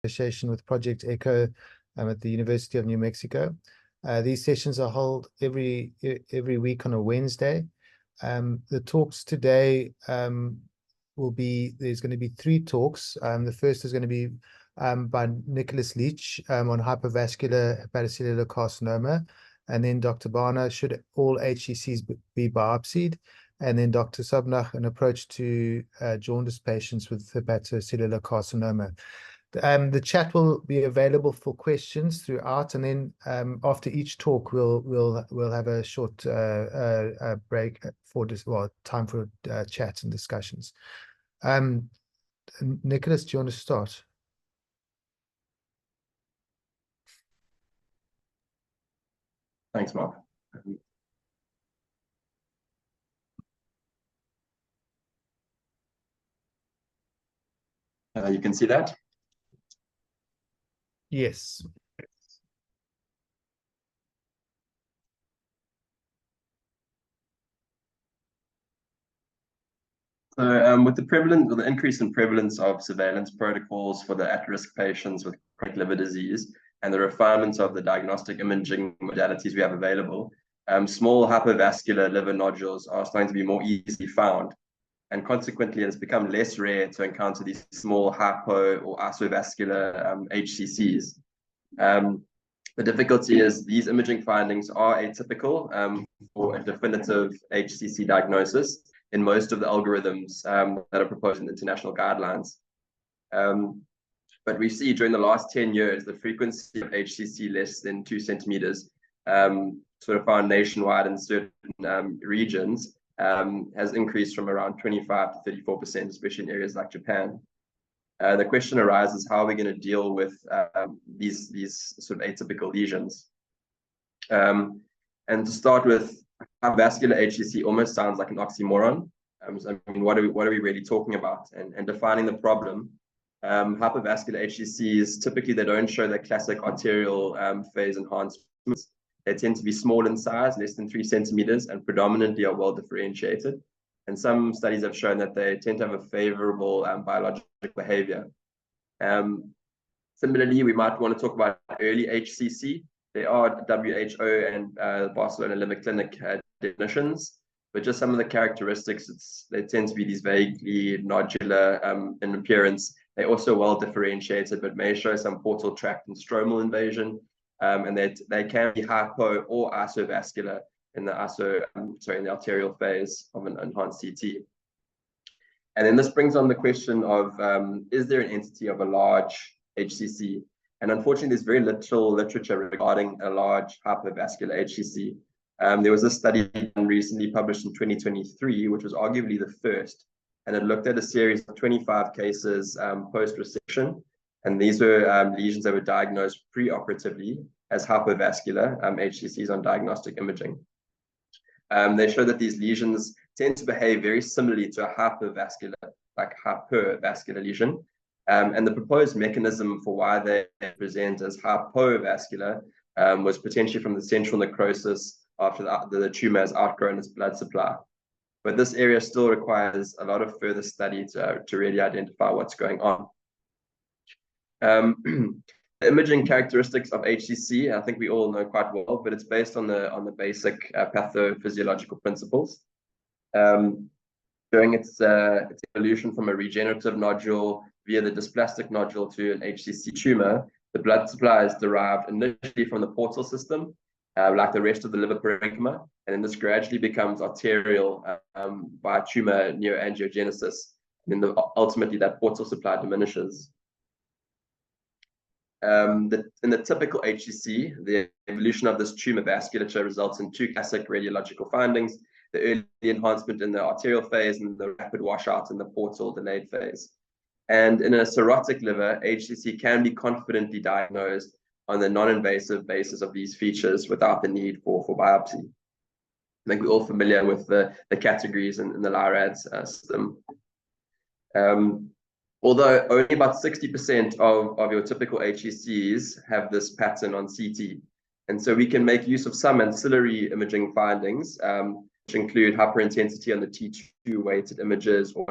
association with Project eIcho at the University of New Mexico. These sessions are held every week on a Wednesday. The talks today will be, there's going to be 3 talks. The first is going to be by Leech on hypervascular hepatocellular carcinoma, and then Dr. Bhana, should all HCCs be biopsied, and then Dr. Sobnach, an approach to jaundice patients with hepatocellular carcinoma. The chat will be available for questions throughout, and then after each talk, we'll have a short break for time for chat and discussions. Nicholas, do you want to start? Thanks, Mark. You can see that? Yes. So with the increase in prevalence of surveillance protocols for the at-risk patients with chronic liver disease and the refinements of the diagnostic imaging modalities we have available, small hypervascular liver nodules are starting to be more easily found. And consequently, it's become less rare to encounter these small hypo or isovascular HCCs. The difficulty is these imaging findings are atypical for a definitive HCC diagnosis in most of the algorithms that are proposed in the international guidelines. But we see during the last 10 years, the frequency of HCC less than 2 centimeters, sort of found nationwide in certain regions, has increased from around 25 to 34%, especially in areas like Japan. The question arises, how are we going to deal with these sort of atypical lesions? And to start with, vascular HCC almost sounds like an oxymoron. I mean, what are we really talking about? And defining the problem, hypervascular HCCs, typically they don't show the classic arterial phase enhancements. They tend to be small in size, less than 3 centimeters, and predominantly are well differentiated. And some studies have shown that they tend to have a favorable biologic behavior. Similarly, we might want to talk about early HCC. There are WHO and Barcelona Liver Clinic definitions, but just some of the characteristics, they tend to be these vaguely nodular in appearance. They're also well differentiated, but may show some portal tract and stromal invasion. And they can be hypo or isovascular in the in the arterial phase of an enhanced CT. And then this brings on the question of, is there an entity of a large HCC? And unfortunately, there's very little literature regarding a large hypervascular HCC. There was a study recently published in 2023, which was arguably the first, and it looked at a series of 25 cases post-resection. And these were lesions that were diagnosed preoperatively as hypervascular HCCs on diagnostic imaging. They show that these lesions tend to behave very similarly to a hypervascular lesion. And the proposed mechanism for why they present as hypovascular was potentially from the central necrosis after the tumor has outgrown its blood supply. But this area still requires a lot of further study to really identify what's going on. The imaging characteristics of HCC, I think we all know quite well, but it's based on the basic pathophysiological principles. During its evolution from a regenerative nodule via the dysplastic nodule to an HCC tumor, the blood supply is derived initially from the portal system, like the rest of the liver parenchyma, and then this gradually becomes arterial by tumor neoangiogenesis, and then ultimately that portal supply diminishes. In the typical HCC, the evolution of this tumor vasculature results in 2 classic radiological findings: the early enhancement in the arterial phase and the rapid washout in the portal delayed phase. And in a cirrhotic liver, HCC can be confidently diagnosed on the non-invasive basis of these features without the need for biopsy. I think we're all familiar with the categories in the LIRADS system. Although only about 60% of your typical HCCs have this pattern on CT. And so we can make use of some ancillary imaging findings, which include hyperintensity on the T2 weighted images or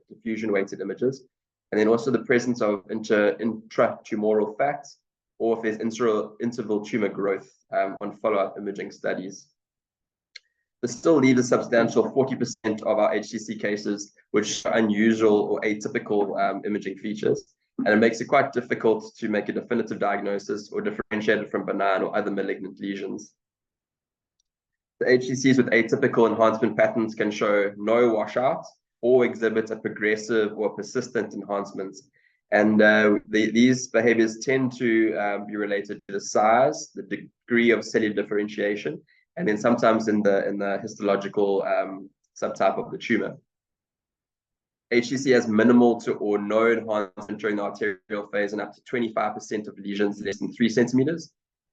diffusion weighted images. And then also the presence of intratumoral fat, or if there's interval tumor growth on follow-up imaging studies. This still leaves a substantial 40% of our HCC cases, which are unusual or atypical imaging features. And it makes it quite difficult to make a definitive diagnosis or differentiate it from benign or other malignant lesions. The HCCs with atypical enhancement patterns can show no washout or exhibit a progressive or persistent enhancement. And these behaviors tend to be related to the size, the degree of cellular differentiation, and then sometimes in the histological subtype of the tumor. HCC has minimal to or no enhancement during the arterial phase, and up to 25% of lesions less than 3 centimeters,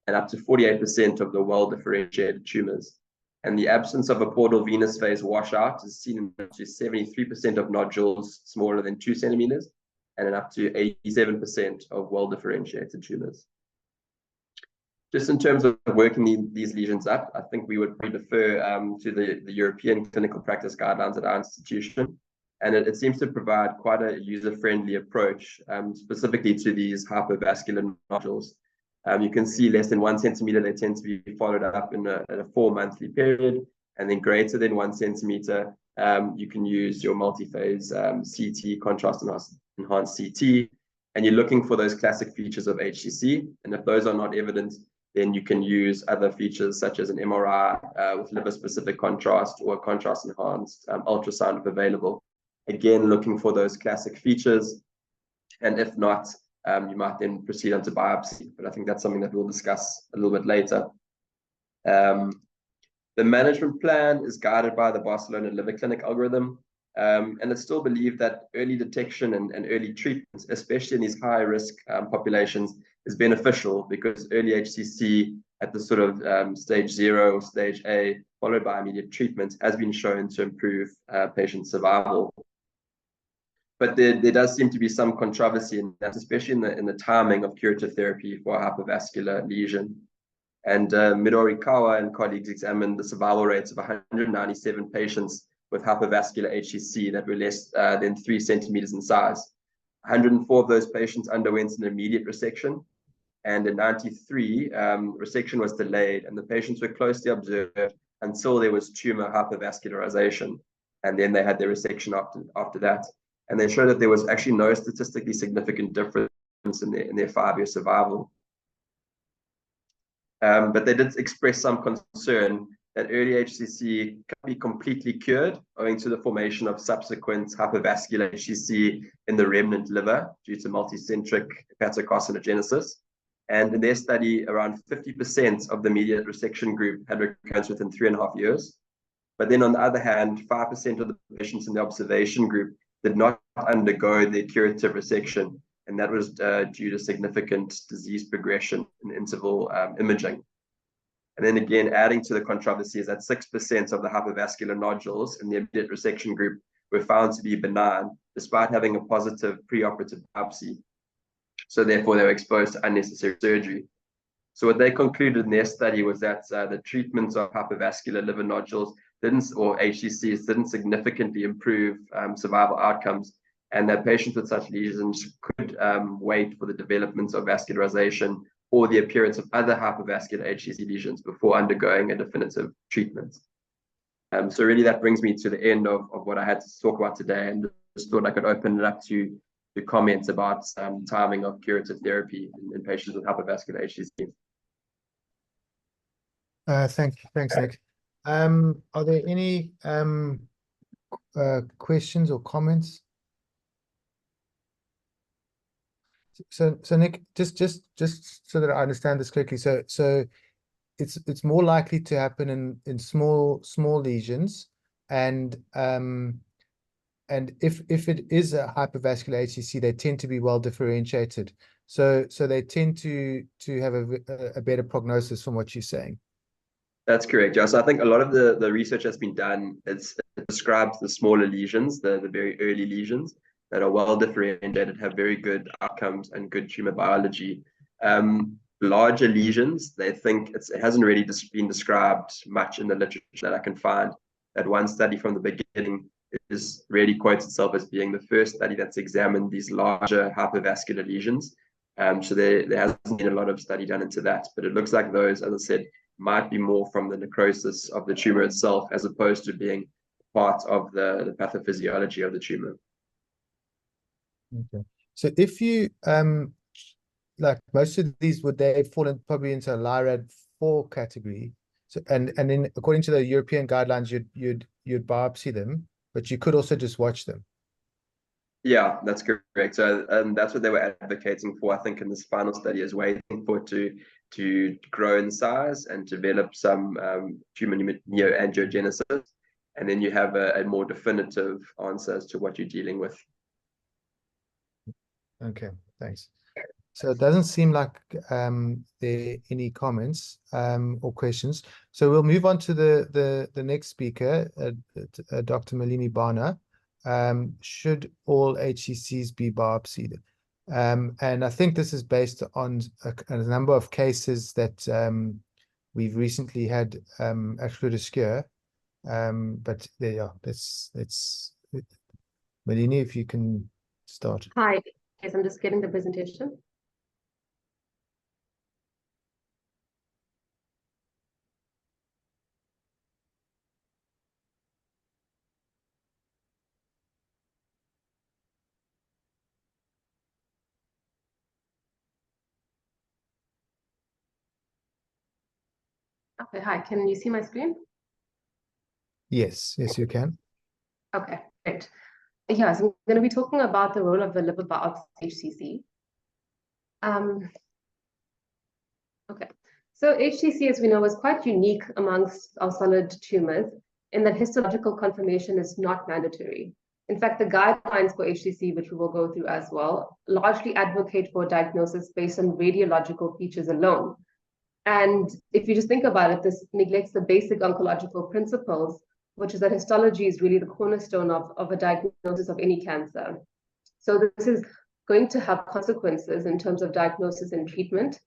and up to 48% of the well-differentiated tumors. And the absence of a portal venous phase washout is seen in up to 73% of nodules smaller than 2 centimeters, and in up to 87% of well-differentiated tumors. Just in terms of working these lesions up, I think we would refer to the European clinical practice guidelines at our institution. And it seems to provide quite a user-friendly approach, specifically to these hypervascular nodules. You can see less than 1 centimeter, they tend to be followed up in a 4-monthly period, and then greater than 1 centimeter, you can use your multi-phase CT, contrast enhanced CT, and you're looking for those classic features of HCC. And if those are not evident, then you can use other features such as an MRI with liver-specific contrast or contrast-enhanced ultrasound if available. Again, looking for those classic features. And if not, you might then proceed on to biopsy. But I think that's something that we'll discuss a little bit later. The management plan is guided by the Barcelona Liver Clinic algorithm. And it's still believed that early detection and early treatment, especially in these high-risk populations, is beneficial, because early HCC at the sort of stage 0 or stage A, followed by immediate treatment, has been shown to improve patient survival. But there does seem to be some controversy in that, especially in the timing of curative therapy for a hypervascular lesion. And Midorikawa and colleagues examined the survival rates of 197 patients with hypervascular HCC that were less than 3 centimeters in size. 104 of those patients underwent an immediate resection, and in 93, resection was delayed, and the patients were closely observed until there was tumor hypervascularization, and then they had their resection after that. And they showed that there was actually no statistically significant difference in their 5-year survival. But they did express some concern that early HCC can be completely cured owing to the formation of subsequent hypervascular HCC in the remnant liver due to multicentric hepatocarcinogenesis. And in their study, around 50% of the immediate resection group had recurrence within 3.5 years. But then on the other hand, 5% of the patients in the observation group did not undergo the curative resection, and that was due to significant disease progression in interval imaging. And then again, adding to the controversy is that 6% of the hypervascular nodules in the immediate resection group were found to be benign, despite having a positive preoperative biopsy. So therefore, they were exposed to unnecessary surgery. So what they concluded in their study was that the treatment of hypervascular liver nodules or HCCs didn't significantly improve survival outcomes, and that patients with such lesions could wait for the development of vascularization or the appearance of other hypervascular HCC lesions before undergoing a definitive treatment. So really that brings me to the end of what I had to talk about today, and just thought I could open it up to comments about timing of curative therapy in patients with hypervascular HCC. Thanks, Nick. Are there any questions or comments? So Nick, just so that I understand this correctly, so it's more likely to happen in small lesions, and if it is a hypervascular HCC, they tend to be well differentiated. So they tend to have a better prognosis from what you're saying. That's correct, yeah. So I think a lot of the research that's been done, it describes the smaller lesions, the very early lesions that are well differentiated, have very good outcomes and good tumor biology. Larger lesions, they think it hasn't really been described much in the literature that I can find. That one study from the beginning is really quotes itself as being the first study that's examined these larger hypervascular lesions. So there hasn't been a lot of study done into that, but it looks like those, as I said, might be more from the necrosis of the tumor itself as opposed to being part of the pathophysiology of the tumor. Okay. So if you like most of these, would they fall in probably into a LIRAD 4 category? So and then according to the European guidelines, you'd biopsy them, but you could also just watch them. Yeah, that's correct. So that's what they were advocating for, I think, in this final study, is waiting for it to grow in size and develop some tumor neoangiogenesis, and then you have a more definitive answer as to what you're dealing with. Okay, thanks. So it doesn't seem like there are any comments or questions. So we'll move on to the next speaker, Dr. Malini Bhana. Should all HCCs be biopsied? And I think this is based on a number of cases that we've recently had actually scare. But there you are. Let's Malini, if you can start. Hi, yes, I'm just getting the presentation. Okay, hi, can you see my screen? Yes, you can. Okay, great. Yes, I'm going to be talking about the role of the liver biopsy HCC. Okay, so HCC, as we know, is quite unique amongst our solid tumors in that histological confirmation is not mandatory. In fact, the guidelines for HCC, which we will go through as well, largely advocate for diagnosis based on radiological features alone. And if you just think about it, this neglects the basic oncological principles, which is that histology is really the cornerstone of a diagnosis of any cancer. So this is going to have consequences in terms of diagnosis and treatment.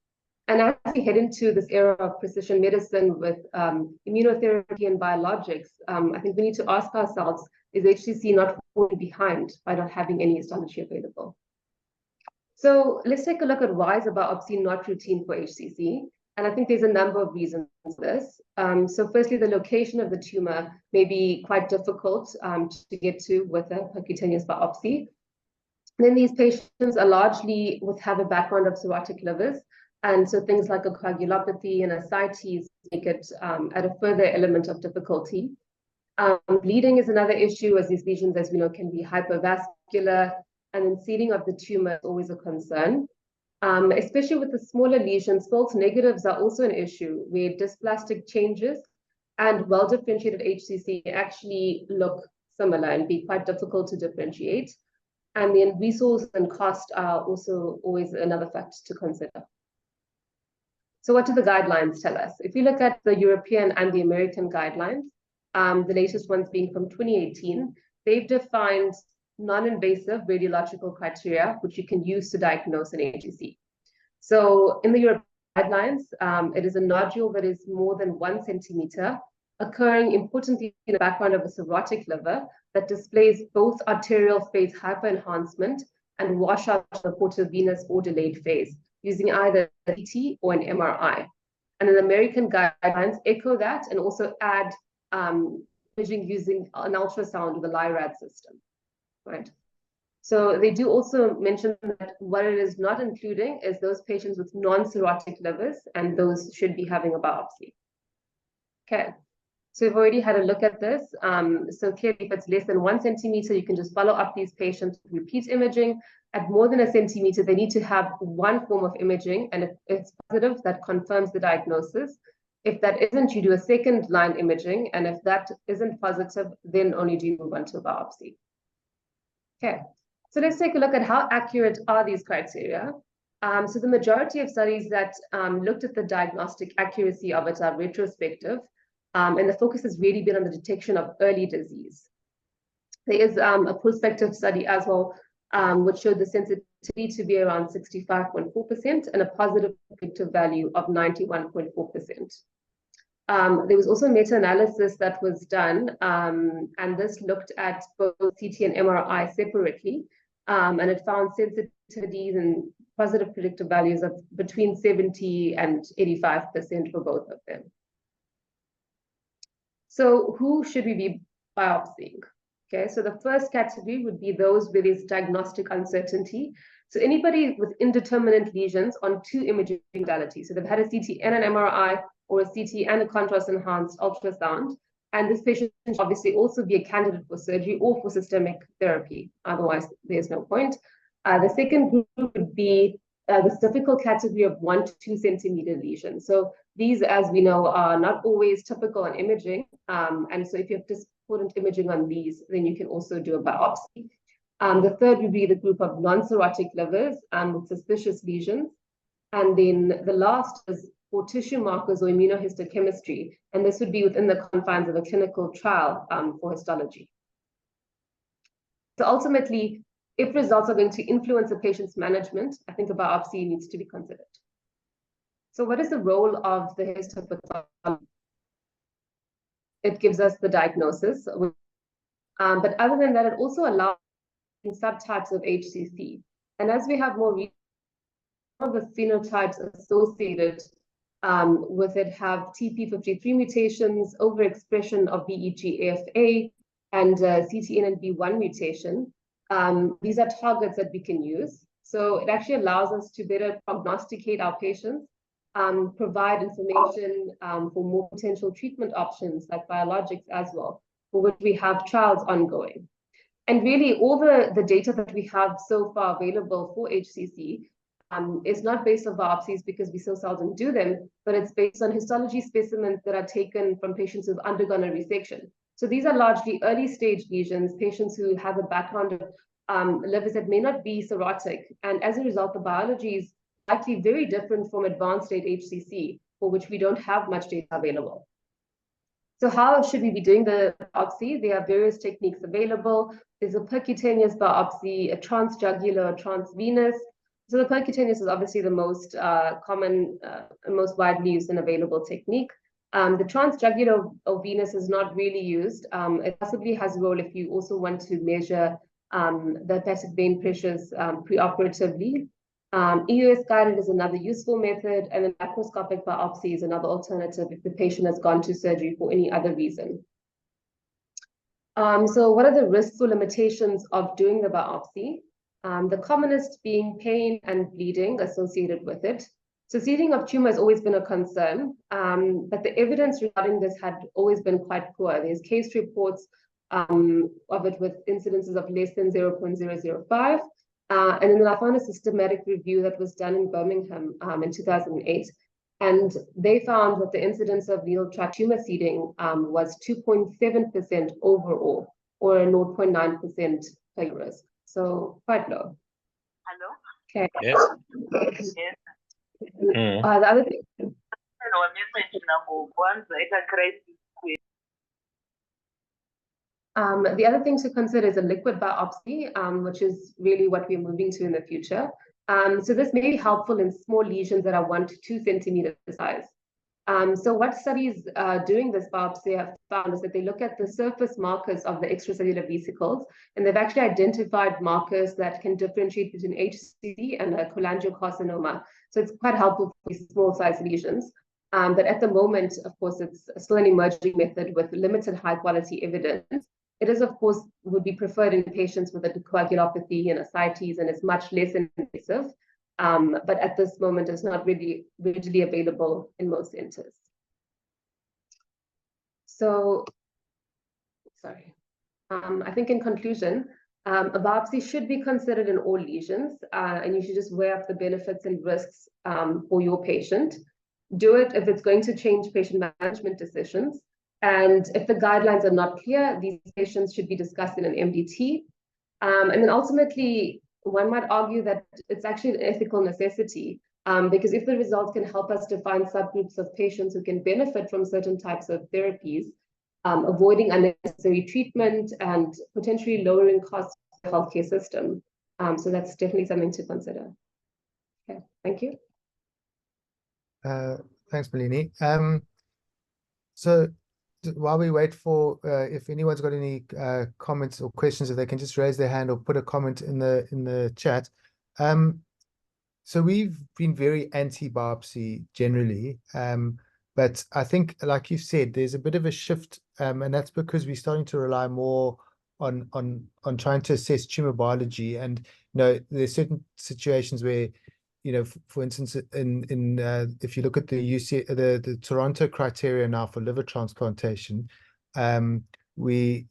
And as we head into this era of precision medicine with immunotherapy and biologics, I think we need to ask ourselves, is HCC not falling behind by not having any histology available? So let's take a look at why is a biopsy not routine for HCC. And I think there's a number of reasons for this. So firstly, the location of the tumor may be quite difficult to get to with a percutaneous biopsy. Then these patients are largely have a background of cirrhotic livers. And so things like a coagulopathy and ascites make it at a further element of difficulty. Bleeding is another issue, as these lesions, as we know, can be hypervascular. And then seeding of the tumor is always a concern. Especially with the smaller lesions, false negatives are also an issue where dysplastic changes and well-differentiated HCC actually look similar and be quite difficult to differentiate. And then resource and cost are also always another factor to consider. So what do the guidelines tell us? If you look at the European and the American guidelines, the latest ones being from 2018, they've defined non-invasive radiological criteria, which you can use to diagnose an HCC. So in the European guidelines, it is a nodule that is more than 1 centimeter, occurring importantly in the background of a cirrhotic liver that displays both arterial phase hyperenhancement and washout of the portovenous or delayed phase, using either a CT or an MRI. And in the American guidelines, echo that and also add imaging using an ultrasound with a LIRAD system. Right. So they do also mention that what it is not including is those patients with non-cirrhotic livers, and those should be having a biopsy. Okay. So we've already had a look at this. So clearly, if it's less than 1 centimeter, you can just follow up these patients with repeat imaging. At more than 1 centimeter, they need to have one form of imaging, and if it's positive, that confirms the diagnosis. If that isn't, you do a second line imaging, and if that isn't positive, then only do you move on to a biopsy. Okay, so let's take a look at how accurate are these criteria. So the majority of studies that looked at the diagnostic accuracy of it are retrospective, and the focus has really been on the detection of early disease. There is a prospective study as well, which showed the sensitivity to be around 65.4% and a positive predictive value of 91.4%. There was also meta-analysis that was done, and this looked at both CT and MRI separately, and it found sensitivities and positive predictive values of between 70 and 85% for both of them. So who should we be biopsying? Okay, so the first category would be those with this diagnostic uncertainty. So anybody with indeterminate lesions on 2 imaging modalities. So they've had a CT and an MRI, or a CT and a contrast-enhanced ultrasound. And this patient should obviously also be a candidate for surgery or for systemic therapy. Otherwise, there's no point. The second group would be this difficult category of 1 to 2 centimeter lesions. So these, as we know, are not always typical on imaging. And so if you have discordant imaging on these, then you can also do a biopsy. The third would be the group of non-cirrhotic livers with suspicious lesions. And then the last is for tissue markers or immunohistochemistry. And this would be within the confines of a clinical trial for histology. So ultimately, if results are going to influence a patient's management, I think a biopsy needs to be considered. So what is the role of the histopathology? It gives us the diagnosis. But other than that, it also allows subtypes of HCC. And as we have more of the phenotypes associated with it have TP53 mutations, overexpression of VEGF-A, and CTNNB1 mutation. These are targets that we can use. So it actually allows us to better prognosticate our patients, provide information for more potential treatment options like biologics as well, for which we have trials ongoing. And really, all the data that we have so far available for HCC is not based on biopsies because we so seldom do them, but it's based on histology specimens that are taken from patients who've undergone a resection. So these are largely early stage lesions, patients who have a background of livers that may not be cirrhotic. And as a result, the biology is likely very different from advanced state HCC, for which we don't have much data available. So how should we be doing the biopsy? There are various techniques available. There's a percutaneous biopsy, a transjugular, a transvenous. So the percutaneous is obviously the most common, most widely used and available technique. The transjugular or venous is not really used. It possibly has a role if you also want to measure the hepatic vein pressures preoperatively. EUS guided is another useful method, and then laparoscopic biopsy is another alternative if the patient has gone to surgery for any other reason. So what are the risks or limitations of doing the biopsy? The commonest being pain and bleeding associated with it. So seeding of tumor has always been a concern, but the evidence regarding this had always been quite poor. There's case reports of it with incidences of less than 0.005. And then I found a systematic review that was done in Birmingham in 2008. And they found that the incidence of renal tract tumor seeding was 2.7% overall, or 0.9% per risk. So quite low. Hello? Okay. Yes. Yes. The other thing. The other thing to consider is a liquid biopsy, which is really what we're moving to in the future. So this may be helpful in small lesions that are 1 to 2 centimeter size. So what studies doing this biopsy have found is that they look at the surface markers of the extracellular vesicles, and they've actually identified markers that can differentiate between HCC and a cholangiocarcinoma. So it's quite helpful for these small size lesions. But at the moment, of course, it's still an emerging method with limited high quality evidence. It is, of course, would be preferred in patients with a coagulopathy and ascites, and it's much less invasive. But at this moment, it's not really readily available in most centers. So, sorry. I think in conclusion, a biopsy should be considered in all lesions, and you should just weigh up the benefits and risks for your patient. Do it if it's going to change patient management decisions. And if the guidelines are not clear, these patients should be discussed in an MDT. And then ultimately, one might argue that it's actually an ethical necessity, because if the results can help us define subgroups of patients who can benefit from certain types of therapies, avoiding unnecessary treatment and potentially lowering costs of the healthcare system. So that's definitely something to consider. Okay, thank you. Thanks, Malini. So while we wait for if anyone's got any comments or questions, if they can just raise their hand or put a comment in the chat. So we've been very anti-biopsy generally, but I think, like you said, there's a bit of a shift, and that's because we're starting to rely more on trying to assess tumor biology. And there's certain situations where, for instance, if you look at the Toronto criteria now for liver transplantation, we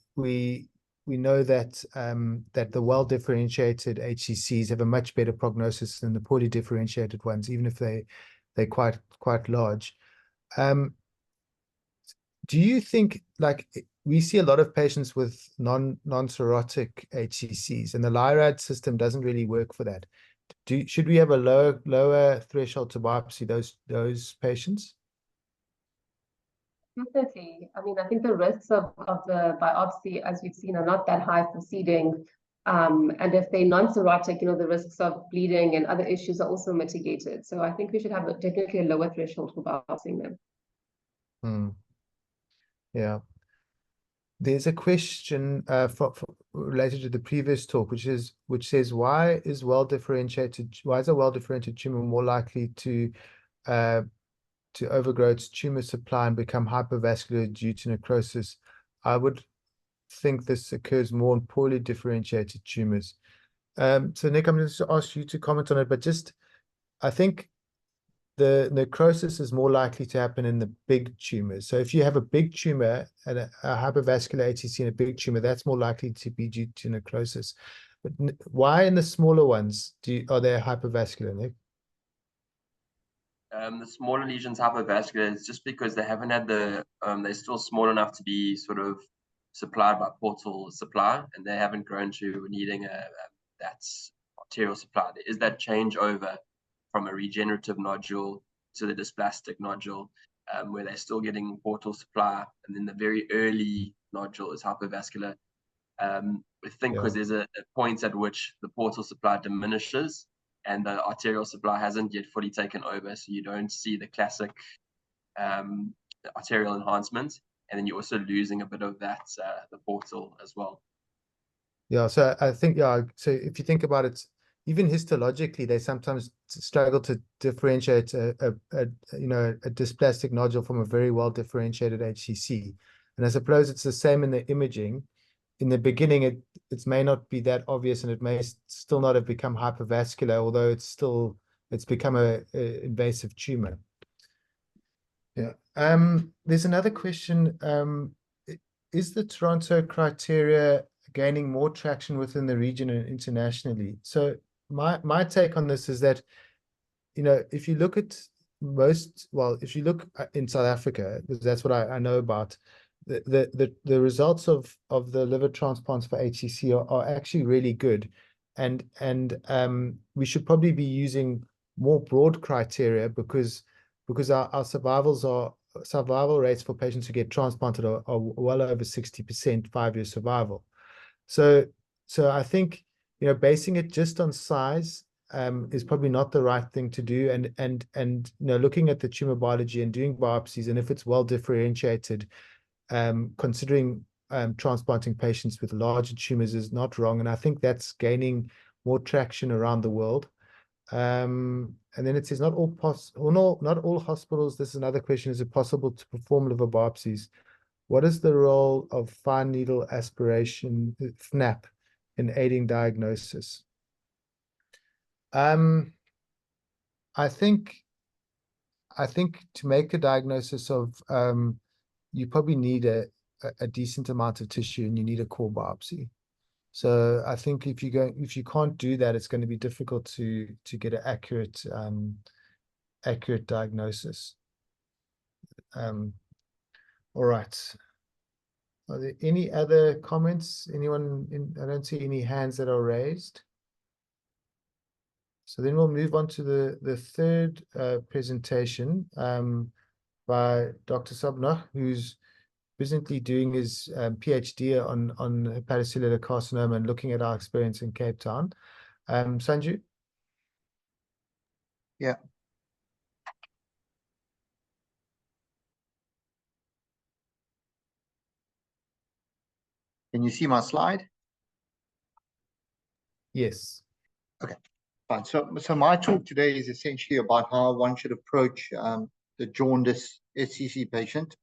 know that that the well-differentiated HCCs have a much better prognosis than the poorly differentiated ones, even if they're quite large. Do you think, like, we see a lot of patients with non-cirrhotic HCCs, and the LIRAD system doesn't really work for that? Should we have a lower threshold to biopsy those patients? Definitely. I mean, I think the risks of the biopsy, as we've seen, are not that high for seeding. And if they're non-cirrhotic, the risks of bleeding and other issues are also mitigated. So I think we should have definitely a lower threshold for biopsying them. Yeah. There's a question related to the previous talk, which says, why is a well-differentiated tumor more likely to overgrow its tumor supply and become hypervascular due to necrosis? I would think this occurs more in poorly differentiated tumors. So Nick, I'm going to ask you to comment on it, but I think the necrosis is more likely to happen in the big tumors. So if you have a big tumor and a hypervascular HCC in a big tumor, that's more likely to be due to necrosis. But why in the smaller ones are they hypervascular, Nick? The smaller lesions hypervascular is just because they haven't had they're still small enough to be sort of supplied by portal supply, and they haven't grown to needing that arterial supply. There is that changeover from a regenerative nodule to the dysplastic nodule, where they're still getting portal supply, and then the very early nodule is hypervascular. We think because there's a point at which the portal supply diminishes and the arterial supply hasn't yet fully taken over, so you don't see the classic arterial enhancement, and then you're also losing a bit of that the portal as well. Yeah, so I think, so if you think about it, even histologically, they sometimes struggle to differentiate a dysplastic nodule from a very well differentiated HCC. And I suppose it's the same in the imaging. In the beginning, it may not be that obvious, and it may still not have become hypervascular, although it's become a invasive tumor. Yeah. There's another question. Is the Toronto criteria gaining more traction within the region and internationally? So my take on this is that, if you look at if you look in South Africa, because that's what I know about, the results of the liver transplants for HCC are actually really good, and we should probably be using more broad criteria because our survival rates for patients who get transplanted are well over 60% 5-year survival. So I think basing it just on size is probably not the right thing to do, and looking at the tumor biology and doing biopsies, and if it's well differentiated, considering transplanting patients with larger tumors is not wrong, and I think that's gaining more traction around the world. And then it says not all hospitals. This is another question: is it possible to perform liver biopsies? What is the role of fine needle aspiration, FNAP, in aiding diagnosis? I think to make a diagnosis of you probably need a decent amount of tissue, and you need a core biopsy. So I think if you can't do that, it's going to be difficult to get an accurate diagnosis. All right. Are there any other comments? Anyone? I don't see any hands that are raised. So then we'll move on to the third presentation by Dr. Sobnach, who's presently doing his PhD on hepatocellular carcinoma and looking at our experience in Cape Town. Sanju? Yeah. Can you see my slide? Yes. Okay, fine. So my talk today is essentially about how one should approach the jaundice HCC patient.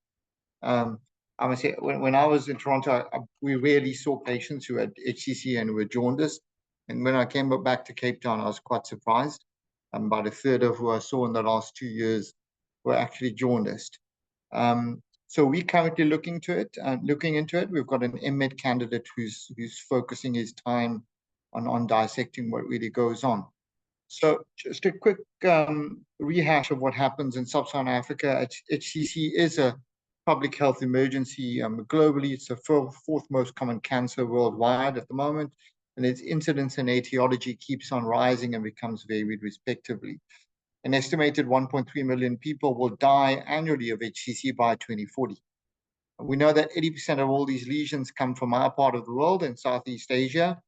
I must say, when I was in Toronto, we rarely saw patients who had HCC and were jaundiced. And when I came back to Cape Town, I was quite surprised. About a third of who I saw in the last 2 years were actually jaundiced. So we're currently looking into it. We've got an MMed candidate who's focusing his time on dissecting what really goes on. So just a quick rehash of what happens in sub-Saharan Africa. HCC is a public health emergency globally. It's the fourth most common cancer worldwide at the moment, and its incidence and etiology keeps on rising and becomes varied respectively. An estimated 1.3 million people will die annually of HCC by 2040. We know that 80% of all these lesions come from our part of the world in Southeast Asia.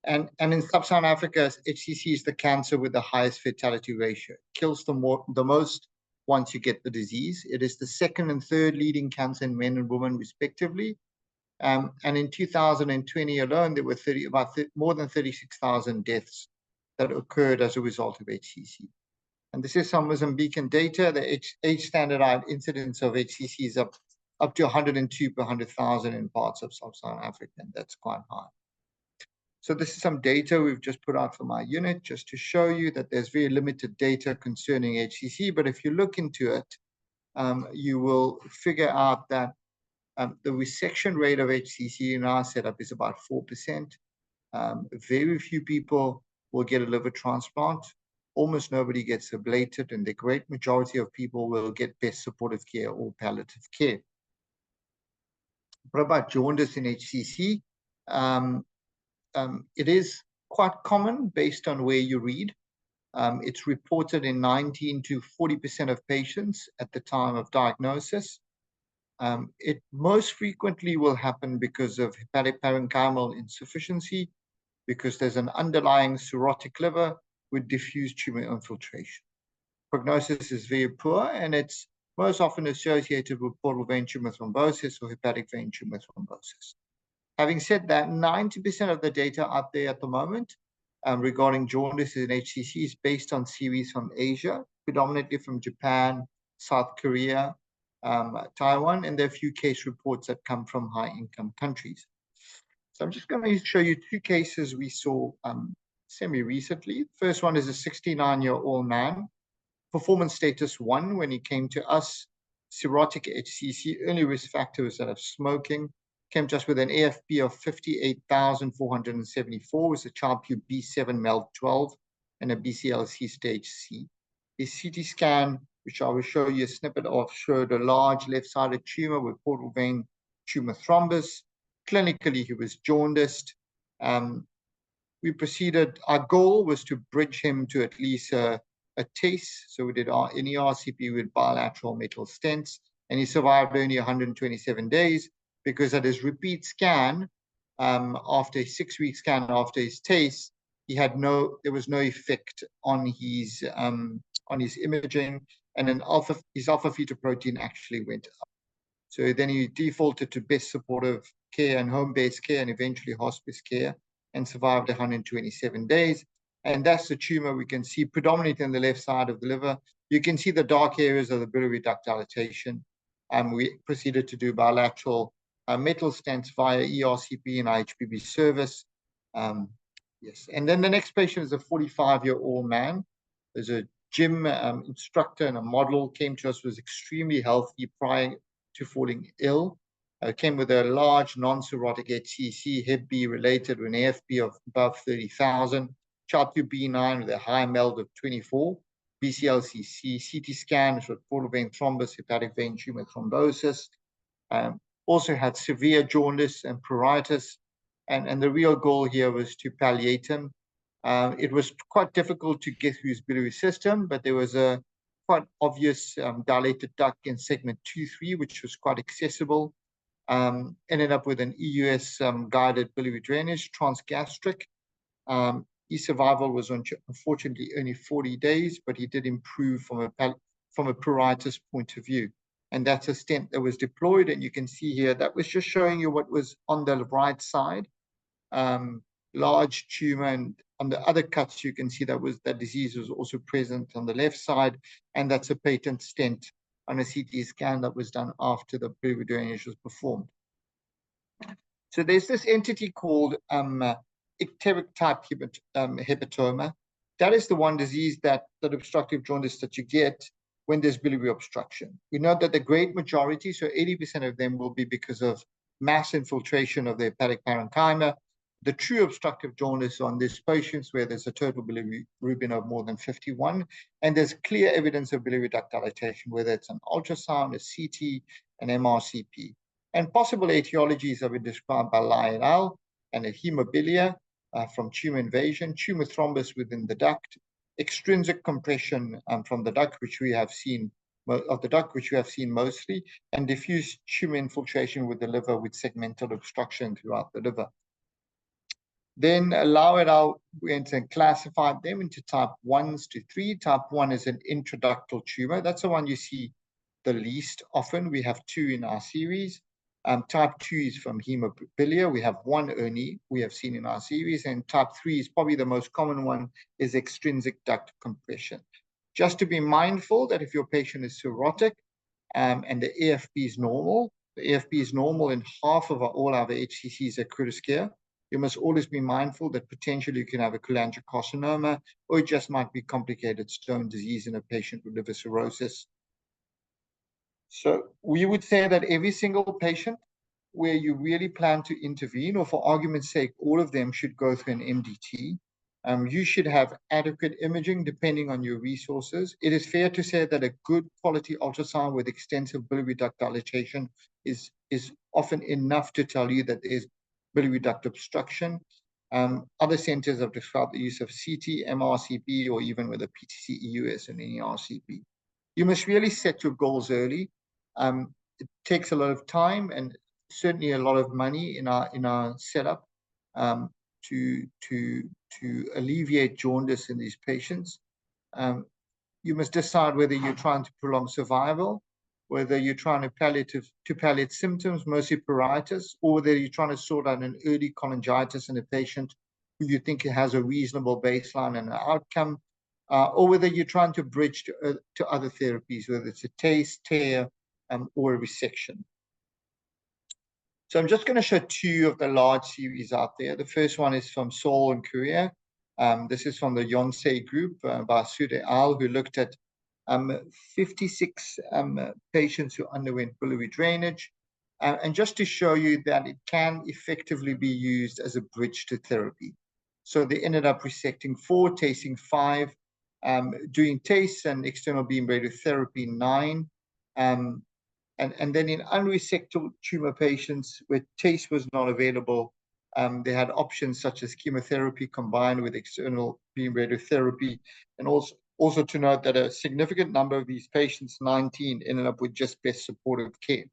And in sub-Saharan Africa, HCC is the cancer with the highest fatality ratio. It kills the most once you get the disease. It is the second and third leading cancer in men and women, respectively. And in 2020 alone, there were more than 36,000 deaths that occurred as a result of HCC. And this is some Mozambican data. The age standardized incidence of HCC is up to 102 per 100,000 in parts of sub-Saharan Africa, and that's quite high. So this is some data we've just put out from our unit just to show you that there's very limited data concerning HCC. But if you look into it, you will figure out that the resection rate of HCC in our setup is about 4%. Very few people will get a liver transplant. Almost nobody gets ablated, and the great majority of people will get best supportive care or palliative care. What about jaundice in HCC? It is quite common based on where you read. It's reported in 19 to 40% of patients at the time of diagnosis. It most frequently will happen because of hepatic parenchymal insufficiency, because there's an underlying cirrhotic liver with diffuse tumor infiltration. Prognosis is very poor, and it's most often associated with portal vein tumor thrombosis or hepatic vein tumor thrombosis. Having said that, 90% of the data out there at the moment regarding jaundice in HCC is based on series from Asia, predominantly from Japan, South Korea, Taiwan, and there are a few case reports that come from high-income countries. So I'm just going to show you two cases we saw semi-recently. First one is a 69-year-old man, performance status 1 when he came to us, cirrhotic HCC, early risk factors that of smoking, came just with an AFP of 58,474 with a Child-Pugh B7 MEL12 and a BCLC stage C. His CT scan, which I will show you a snippet of, showed a large left-sided tumor with portal vein tumor thrombus. Clinically, he was jaundiced. We proceeded, our goal was to bridge him to at least a TACE. So we did an ERCP with bilateral metal stents, and he survived only 127 days because at his repeat scan, after a 6-week scan after his TACE, there was no effect on his imaging, and his alpha fetoprotein actually went up. So then he defaulted to best supportive care and home-based care and eventually hospice care and survived 127 days. And that's the tumor we can see predominantly on the left side of the liver. You can see the dark areas of the biliary duct dilatation. We proceeded to do bilateral metal stents via ERCP and IHBB service. Yes, and then the next patient is a 45-year-old man. There's a gym instructor and a model, came to us, was extremely healthy prior to falling ill. Came with a large non-cirrhotic HCC, Hep B related with an AFP of above 30,000, Child-Pugh B9 with a high MELD of 24, BCLC CT scan with portal vein thrombus, hepatic vein tumor thrombosis. Also had severe jaundice and pruritus, and the real goal here was to palliate him. It was quite difficult to get through his biliary system, but there was a quite obvious dilated duct in segment 2-3, which was quite accessible. Ended up with an EUS guided biliary drainage, transgastric. His survival was unfortunately only 40 days, but he did improve from a pruritus point of view. and that's a stent that was deployed. And you can see here, that was just showing you what was on the right side, large tumor, and on the other cuts, you can see that disease was also present on the left side, and that's a patent stent on a CT scan that was done after the biliary drainage was performed. So there's this entity called icteric type hepatoma. That is the one disease, that obstructive jaundice that you get when there's biliary obstruction. We know that the great majority, so 80% of them, will be because of mass infiltration of the hepatic parenchyma. The true obstructive jaundice on these patients where there's a total bilirubin of more than 51, and there's clear evidence of biliary duct dilatation, whether it's an ultrasound, a CT, an MRCP. And possible etiologies have been described by Lai et al. And a hemobilia from tumor invasion, tumor thrombus within the duct, extrinsic compression from the duct, which we have seen mostly, and diffuse tumor infiltration with the liver with segmental obstruction throughout the liver. Then Lau et al. Went and classified them into type 1s to 3. Type 1 is an intraductal tumor. That's the one you see the least often. We have 2 in our series. Type 2 is from hemobilia. We have 1 only we have seen in our series. And type 3 is probably the most common one, is extrinsic duct compression. Just to be mindful that if your patient is cirrhotic and the AFP is normal, the AFP is normal in half of all our HCCs at critical care, you must always be mindful that potentially you can have a cholangiocarcinoma, or it just might be complicated stone disease in a patient with liver cirrhosis. So we would say that every single patient where you really plan to intervene, or for argument's sake, all of them should go through an MDT. You should have adequate imaging depending on your resources. It is fair to say that a good quality ultrasound with extensive biliary duct dilatation is often enough to tell you that there's biliary duct obstruction. Other centers have described the use of CT, MRCP, or even with a PTC-EUS and any RCP. You must really set your goals early. It takes a lot of time and certainly a lot of money in our setup to alleviate jaundice in these patients. You must decide whether you're trying to prolong survival, whether you're trying to palliate symptoms, mostly pruritus, or whether you're trying to sort out an early cholangitis in a patient who you think has a reasonable baseline and an outcome, or whether you're trying to bridge to other therapies, whether it's a TACE, tear, or a resection. So I'm just going to show 2 of the large series out there. The first one is from Seoul in Korea. This is from the Yonsei group by Sud et al., who looked at 56 patients who underwent biliary drainage. And just to show you that it can effectively be used as a bridge to therapy. So they ended up resecting 4, TACing 5, doing TACE and external beam radiotherapy 9. And then in unresectable tumor patients where TACE was not available, they had options such as chemotherapy combined with external beam radiotherapy. And also to note that a significant number of these patients, 19, ended up with just best supportive care.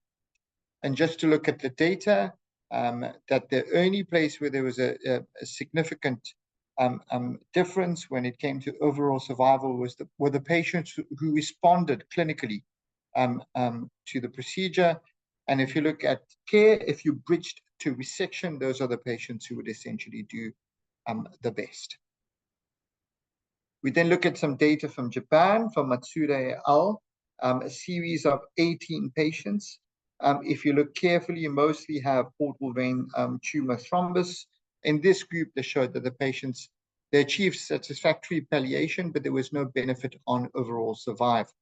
And just to look at the data, that the only place where there was a significant difference when it came to overall survival were the patients who responded clinically to the procedure. And if you look at care, if you bridged to resection, those are the patients who would essentially do the best. We then look at some data from Japan, from Matsuda et al., a series of 18 patients. If you look carefully, you mostly have portal vein tumor thrombus. In this group, they showed that the patients, they achieved satisfactory palliation, but there was no benefit on overall survival.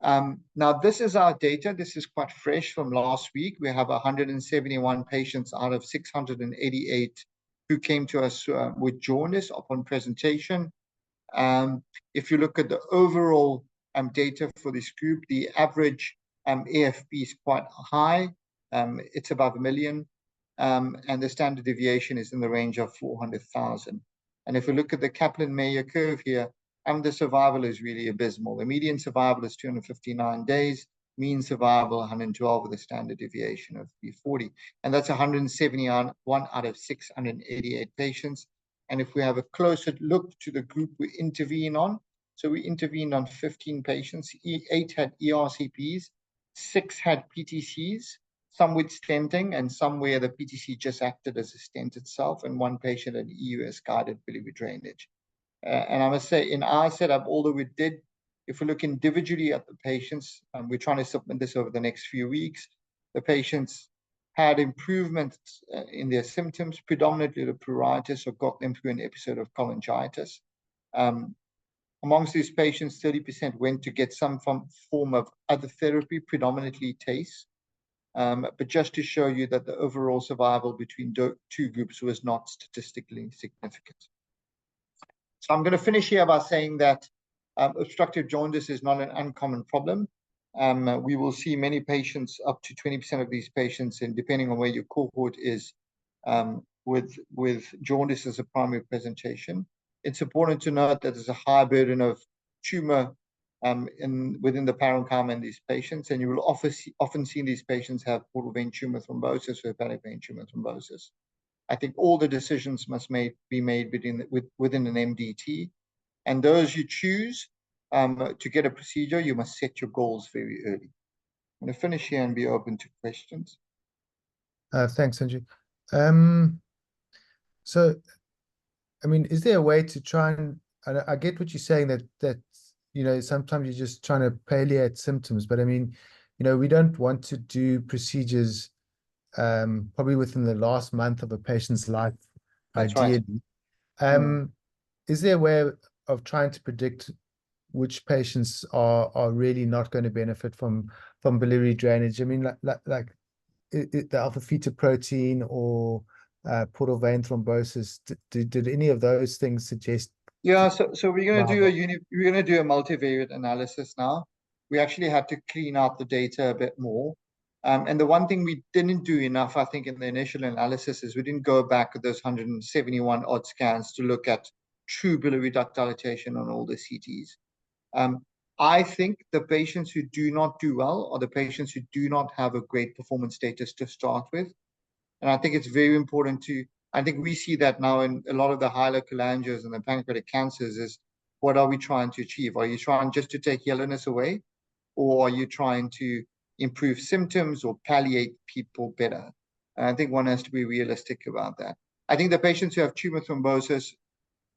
Now, this is our data. This is quite fresh from last week. We have 171 patients out of 688 who came to us with jaundice upon presentation. If you look at the overall data for this group, the average AFP is quite high. It's above 1 million. And the standard deviation is in the range of 400,000. And if we look at the Kaplan-Meier curve here, the survival is really abysmal. The median survival is 259 days, mean survival 112 with a standard deviation of 340. And that's 171 out of 688 patients. And if we have a closer look to the group we intervene on, so we intervened on 15 patients, 8 had ERCPs, 6 had PTCs, some with stenting and some where the PTC just acted as a stent itself, and 1 patient had EUS guided biliary drainage. And I must say, in our setup, although we did, if we look individually at the patients, and we're trying to submit this over the next few weeks, the patients had improvements in their symptoms, predominantly the pruritus, or got them through an episode of cholangitis. Amongst these patients, 30% went to get some form of other therapy, predominantly TACE. But just to show you that the overall survival between 2 groups was not statistically significant. So I'm going to finish here by saying that obstructive jaundice is not an uncommon problem. We will see many patients, up to 20% of these patients, and depending on where your cohort is, with jaundice as a primary presentation. It's important to note that there's a high burden of tumor within the parenchyma in these patients, and you will often see these patients have portal vein tumor thrombosis or hepatic vein tumor thrombosis. I think all the decisions must be made within an MDT, and those you choose to get a procedure, you must set your goals very early. I'm going to finish here and be open to questions. Thanks, Sanju. So, I mean, is there a way to try and I get what you're saying, that you know, sometimes you're just trying to palliate symptoms, but I mean, you know, we don't want to do procedures probably within the last month of a patient's life, That's ideally. right. Is there a way of trying to predict which patients are really not going to benefit from biliary drainage? I mean, like the alpha fetoprotein or portal vein thrombosis. Did any of those things suggest? Yeah, so we're going to do a multivariate analysis now. We actually had to clean out the data a bit more. And the one thing we didn't do enough, I think, in the initial analysis is we didn't go back at those 171 odd scans to look at true biliary duct dilatation on all the CTs. I think the patients who do not do well are the patients who do not have a great performance status to start with. And I think it's very important I think we see that now in a lot of the hyalocholangiomas and the pancreatic cancers is, what are we trying to achieve? Are you trying just to take yellowness away? Or are you trying to improve symptoms or palliate people better? And I think one has to be realistic about that. I think the patients who have tumor thrombosis,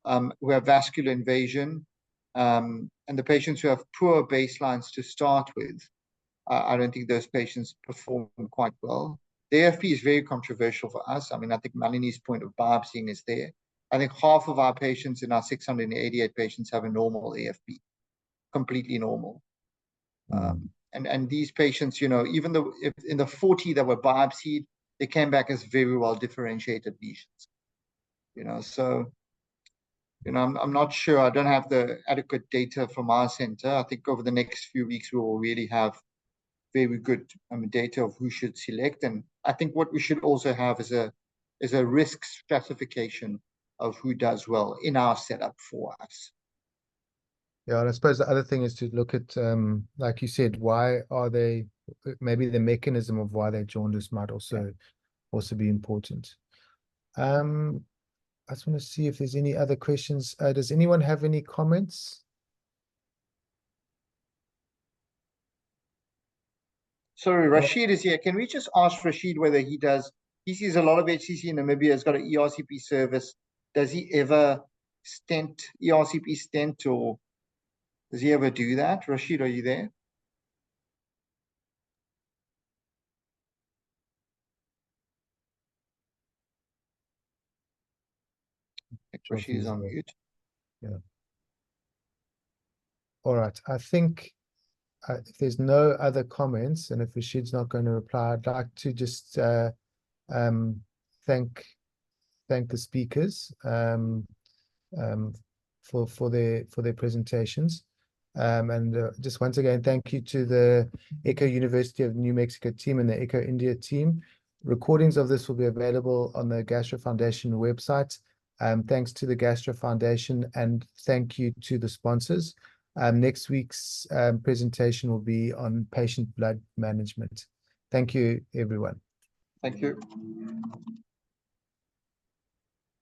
who have vascular invasion, and the patients who have poor baselines to start with, I don't think those patients perform quite well. The AFP is very controversial for us. I mean, I think Malini's point of biopsying is there. I think half of our patients in our 688 patients have a normal AFP, completely normal. And these patients, you know, even though if in the 40 that were biopsied, they came back as very well differentiated lesions. You know, so, you know, I'm not sure. I don't have the adequate data from our center. I think over the next few weeks, we will really have very good data of who should select. And I think what we should also have is a risk stratification of who does well in our setup for us. Yeah, and I suppose the other thing is to look at, like you said, why are they, maybe the mechanism of why they're jaundiced might also be important. I just want to see if there's any other questions. Does anyone have any comments? Sorry, Rashid is here. Can we just ask Rashid whether he sees a lot of HCC in Namibia, has got an ERCP service. Does he ever ERCP stent, or does he ever do that? Rashid, are you there? Rashid is on mute. Yeah. All right. I think if there's no other comments, and if Rashid's not going to reply, I'd like to just thank the speakers for their presentations. And just once again, thank you to the iEcho University of New Mexico team and the iEcho India team. Recordings of this will be available on the Gastro Foundation website. Thanks to the Gastro Foundation, and thank you to the sponsors. Next week's presentation will be on patient blood management. Thank you, everyone. Thank you.